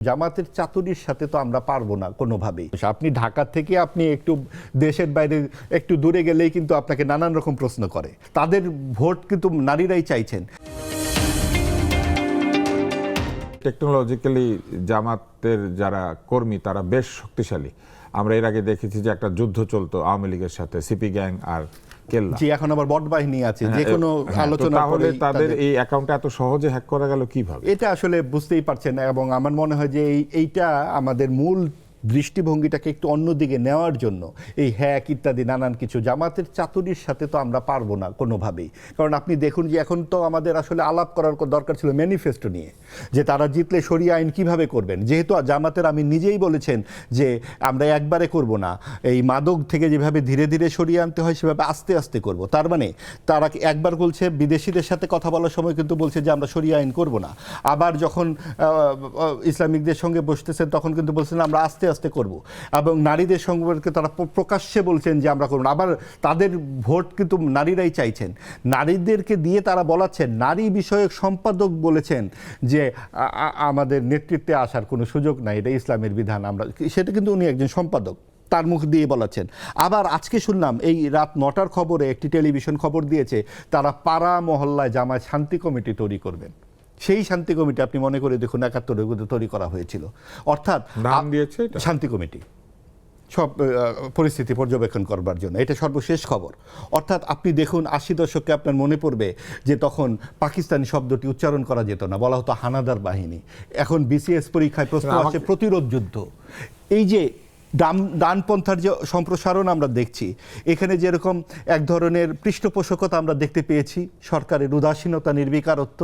জামাতের চাতুরির সাথে তো আমরা পারবো না কোনোভাবেই। আপনি ঢাকা থেকে আপনি একটু দেশের বাইরে একটু দূরে গেলেই কিন্তু আপনাকে নানান রকম প্রশ্ন করে। তাদের ভোট কিন্তু নারীরাই চাইছেন। টেকনোলজিক্যালি জামাতের যারা কর্মী তারা বেশ শক্তিশালী। আমরা এর আগে দেখেছি যে একটা যুদ্ধ চলতো আওয়ামী লীগের সাথে, সিপি গ্যাং আর কেল্লা। জি, এখন আবার বট বাহিনী আছে, যে কোনো আলোচনা। তাহলে তাদের এই অ্যাকাউন্টটা এত সহজে হ্যাক করা গেল কিভাবে? এটা আসলে বুঝতেই পারছেন না, এবং আমার মনে হয় যে এইটা আমাদের মূল দৃষ্টিভঙ্গিটাকে একটু অন্যদিকে নেওয়ার জন্য এই হ্যাক ইত্যাদি নানান কিছু। জামাতের চাতুরির সাথে তো আমরা পারবো না কোনোভাবেই। কারণ আপনি দেখুন যে এখন তো আমাদের আসলে আলাপ করার দরকার ছিল ম্যানিফেস্টো নিয়ে, যে তারা জিতলে শরিয়া আইন কিভাবে করবেন। যেহেতু জামাতের আমি নিজেই বলেছেন যে আমরা একবারে করব না, এই মাদক থেকে যেভাবে ধীরে ধীরে সরিয়ে আনতে হয় সেভাবে আস্তে আস্তে করব। তার মানে তারা একবার বলছে বিদেশিদের সাথে কথা বলার সময় কিন্তু বলছে যে আমরা শরিয়া আইন করব না, আবার যখন ইসলামিকদের সঙ্গে বসতেছেন তখন কিন্তু বলছেন আমরা আস্তে আস্তে করব, এবং নারীদের সম্পর্কে তারা প্রকাশ্যে বলছেন যে আমরা করব না। আবার তাদের ভোট কিন্তু নারীরাই চাইছেন। নারীদেরকে দিয়ে তারা বলাচ্ছেন, নারী বিষয়ক সম্পাদক বলেছেন যে আমাদের নেতৃত্বে আসার কোনো সুযোগ নাই, এটা ইসলামের বিধান। আমরা সেটা কিন্তু উনি একজন সম্পাদক, তার মুখ দিয়ে বলাচ্ছেন। আবার আজকে শুনলাম এই রাত 9টার খবরে একটি টেলিভিশন খবর দিয়েছে তারা পাড়া মহল্লায় জামায়াত শান্তি কমিটি তৈরি করবেন। সেই শান্তি কমিটি আপনি মনে করে দেখুন 71-এর মধ্যে তৈরি করা হয়েছিল, অর্থাৎ নাম দিয়েছে শান্তি কমিটি, সব পরিস্থিতি পর্যবেক্ষণ করবার জন্য। এটা সর্বশেষ খবর। অর্থাৎ আপনি দেখুন 80 দশকে আপনার মনে পড়বে যে তখন পাকিস্তানি শব্দটি উচ্চারণ করা যেত না, বলা হতো হানাদার বাহিনী। এখন বিসিএস পরীক্ষায় প্রশ্ন আসে প্রতিরোধ যুদ্ধ। এই যে ডানপন্থার যে সম্প্রসারণ আমরা দেখছি, এখানে যেরকম এক ধরনের পৃষ্ঠপোষকতা আমরা দেখতে পেয়েছি, সরকারের উদাসীনতা, নির্বিকারত্ব,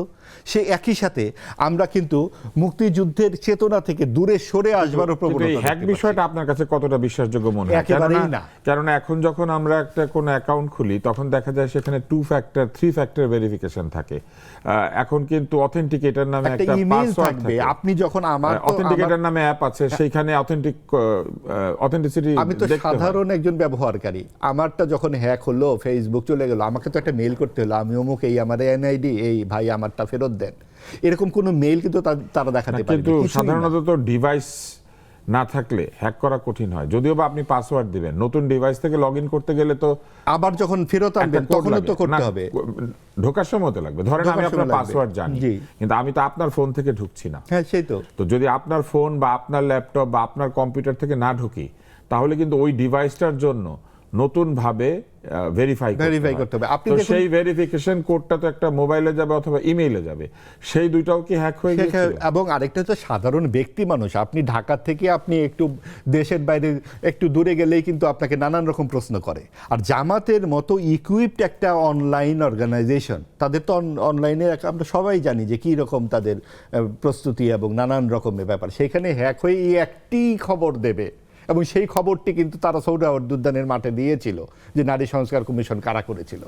সে একই সাথে আমরা কিন্তু মুক্তিযুদ্ধের চেতনা থেকে দূরে সরে আসবারও প্রবণতা। হ্যাক বিষয়টা আপনার কাছে কতটা বিশ্বাসযোগ্য মনে হয়? একেবারেই না। কারণ এখন যখন আমরা একটা কোনো অ্যাকাউন্ট খুলি তখন দেখা যায় সেখানে 2 ফ্যাক্টর 3 ফ্যাক্টর ভেরিফিকেশন থাকে। এখন কিন্তু অথেন্টিকেটর নামে একটা ইমেইল পাসওয়ার্ড থাকবে। আপনি যখন আমার অথেন্টিকেটর নামে অ্যাপ আছে, সেইখানে অথেন্টিসিটি। আমি তো সাধারণ একজন ব্যবহারকারী, আমারটা যখন হ্যাক হলো, ফেসবুক চলে গেল, আমাকে তো একটা মেইল করতে হলো, আমি অমুক, এই আমার এনআইডি, এই ভাই আমারটা ফেরত দেন। এরকম কোনো মেইল কিন্তু তারা দেখাতে পারে না। কিন্তু সাধারণত তো ডিভাইস না থাকলে হ্যাক করা কঠিন হয়। যদিও বা আপনি পাসওয়ার্ড দিবেন, নতুন ডিভাইস থেকে লগইন করতে গেলে তো আবার যখন ফেরত আনবেন তখনও তো করতে হবে, ঢোকার সময় তো লাগবে। ধরেন আমি আপনার পাসওয়ার্ড জানি, কিন্তু আমি তো আপনার ফোন থেকে ঢুকছি না। হ্যাঁ, সেই তো যদি আপনার ফোন বা আপনার ল্যাপটপ বা আপনার কম্পিউটার থেকে না ঢুকি, তাহলে কিন্তু ওই ডিভাইসটার জন্য নতুন ভাবে ভেরিফাই করতে হবে। আপনি সেই ভেরিফিকেশন কোডটা তো একটা মোবাইলে যাবে অথবা ইমেইলে যাবে, সেই দুইটাও কি হ্যাক হয়ে গেছে? এবং আরেকটা তো সাধারণ ব্যক্তি মানুষ, আপনি ঢাকা থেকে আপনি একটু দেশের বাইরে একটু দূরে গেলেই কিন্তু আপনাকে নানান রকম প্রশ্ন করে। আর জামাতের মতো ইকুইপড একটা অনলাইন অর্গানাইজেশন, তাদের তো অনলাইনে আমরা সবাই জানি যে কী রকম তাদের প্রস্তুতি এবং নানান রকমের ব্যাপার, সেখানে হ্যাক হয়ে একটি খবর দেবে, এবং সেই খবরটি কিন্তু তারা সৌরা উদ্যানের মাঠে দিয়েছিল যে নারী সংস্কার কমিশন কারা করেছিল।